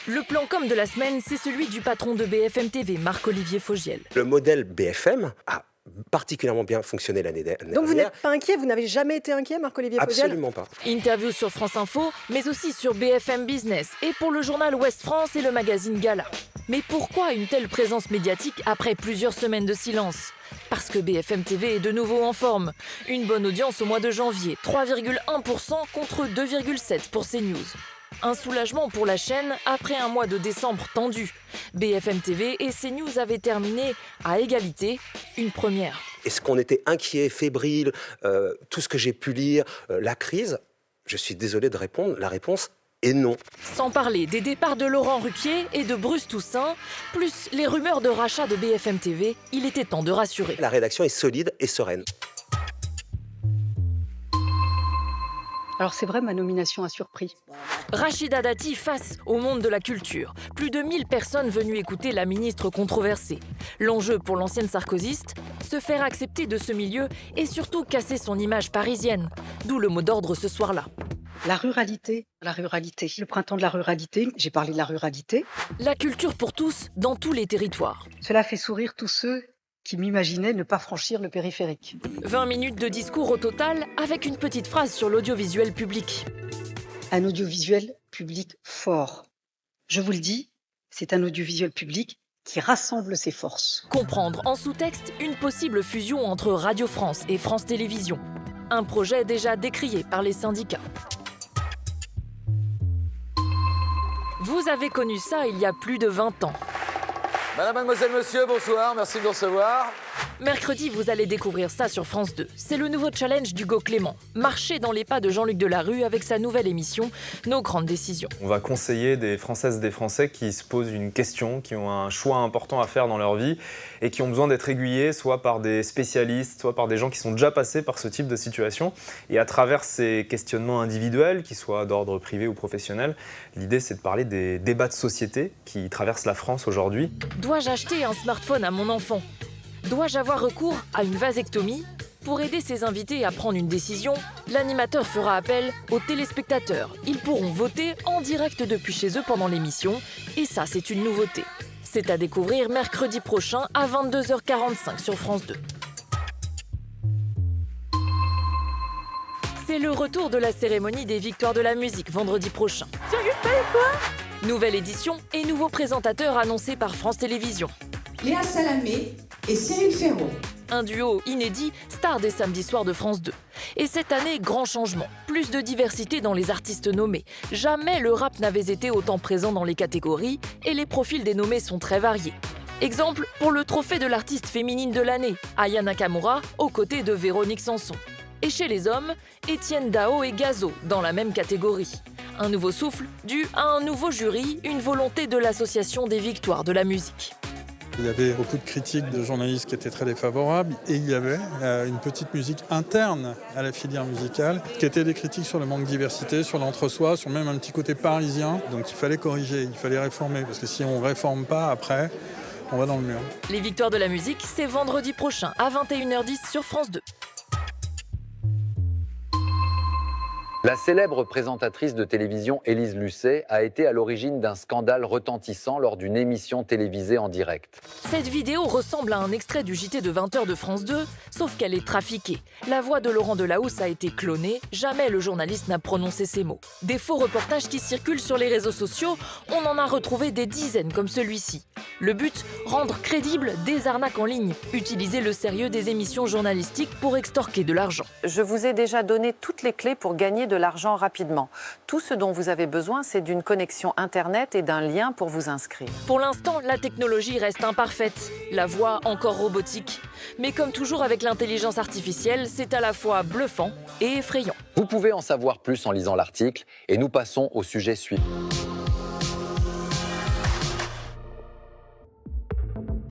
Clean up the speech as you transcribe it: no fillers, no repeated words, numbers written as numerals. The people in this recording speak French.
Le plan com de la semaine, c'est celui du patron de BFM TV, Marc-Olivier Fogiel. Le modèle BFM a particulièrement bien fonctionné l'année dernière. Donc vous n'êtes pas inquiet, vous n'avez jamais été inquiet, Marc-Olivier Fogiel? Absolument pas. Interview sur France Info, mais aussi sur BFM Business et pour le journal Ouest France et le magazine Gala. Mais pourquoi une telle présence médiatique après plusieurs semaines de silence? Parce que BFM TV est de nouveau en forme. Une bonne audience au mois de janvier, 3,1% contre 2,7% pour CNews. Un soulagement pour la chaîne après un mois de décembre tendu. BFM TV et CNews avaient terminé à égalité, une première. Est-ce qu'on était inquiet, fébrile, tout ce que j'ai pu lire, la crise? Je suis désolé de répondre, la réponse est non. Sans parler des départs de Laurent Ruquier et de Bruce Toussaint, plus les rumeurs de rachat de BFM TV, il était temps de rassurer. La rédaction est solide et sereine. Alors c'est vrai, ma nomination a surpris. Rachida Dati face au monde de la culture. Plus de 1000 personnes venues écouter la ministre controversée. L'enjeu pour l'ancienne sarkozyste, se faire accepter de ce milieu et surtout casser son image parisienne. D'où le mot d'ordre ce soir-là. La ruralité, le printemps de la ruralité, j'ai parlé de la ruralité. La culture pour tous, dans tous les territoires. Cela fait sourire tous ceux qui m'imaginaient ne pas franchir le périphérique. 20 minutes de discours au total, avec une petite phrase sur l'audiovisuel public. Un audiovisuel public fort. Je vous le dis, c'est un audiovisuel public qui rassemble ses forces. Comprendre en sous-texte une possible fusion entre Radio France et France Télévisions. Un projet déjà décrié par les syndicats. Vous avez connu ça il y a plus de 20 ans. Madame, mademoiselle, monsieur, bonsoir, merci de nous recevoir. Mercredi, vous allez découvrir ça sur France 2. C'est le nouveau challenge d'Hugo Clément. Marcher dans les pas de Jean-Luc Delarue avec sa nouvelle émission « Nos grandes décisions ». On va conseiller des Françaises et des Français qui se posent une question, qui ont un choix important à faire dans leur vie et qui ont besoin d'être aiguillés soit par des spécialistes, soit par des gens qui sont déjà passés par ce type de situation. Et à travers ces questionnements individuels, qu'ils soient d'ordre privé ou professionnel, l'idée c'est de parler des débats de société qui traversent la France aujourd'hui. Dois-je acheter un smartphone à mon enfant ? Dois-je avoir recours à une vasectomie ? Pour aider ses invités à prendre une décision, l'animateur fera appel aux téléspectateurs. Ils pourront voter en direct depuis chez eux pendant l'émission. Et ça, c'est une nouveauté. C'est à découvrir mercredi prochain à 22h45 sur France 2. C'est le retour de la cérémonie des Victoires de la musique vendredi prochain. Nouvelle édition et nouveaux présentateurs annoncés par France Télévisions. Léa Salamé et Cyril Ferraud. Un duo inédit, star des samedis soirs de France 2. Et cette année, grand changement. Plus de diversité dans les artistes nommés. Jamais le rap n'avait été autant présent dans les catégories et les profils des nommés sont très variés. Exemple pour le trophée de l'artiste féminine de l'année, Aya Nakamura, aux côtés de Véronique Sanson. Et chez les hommes, Étienne Dao et Gazo, dans la même catégorie. Un nouveau souffle dû à un nouveau jury, une volonté de l'Association des Victoires de la musique. Il y avait beaucoup de critiques de journalistes qui étaient très défavorables et il y avait une petite musique interne à la filière musicale qui étaient des critiques sur le manque de diversité, sur l'entre-soi, sur même un petit côté parisien. Donc il fallait corriger, il fallait réformer parce que si on ne réforme pas après, on va dans le mur. Les Victoires de la musique, c'est vendredi prochain à 21h10 sur France 2. La célèbre présentatrice de télévision Élise Lucet a été à l'origine d'un scandale retentissant lors d'une émission télévisée en direct. Cette vidéo ressemble à un extrait du JT de 20h de France 2, sauf qu'elle est trafiquée. La voix de Laurent Delahousse a été clonée, jamais le journaliste n'a prononcé ces mots. Des faux reportages qui circulent sur les réseaux sociaux, on en a retrouvé des dizaines comme celui-ci. Le but, rendre crédibles des arnaques en ligne, utiliser le sérieux des émissions journalistiques pour extorquer de l'argent. Je vous ai déjà donné toutes les clés pour gagner de l'argent rapidement. Tout ce dont vous avez besoin, c'est d'une connexion Internet et d'un lien pour vous inscrire. Pour l'instant, la technologie reste imparfaite, la voix encore robotique. Mais comme toujours avec l'intelligence artificielle, c'est à la fois bluffant et effrayant. Vous pouvez en savoir plus en lisant l'article et nous passons au sujet suivant.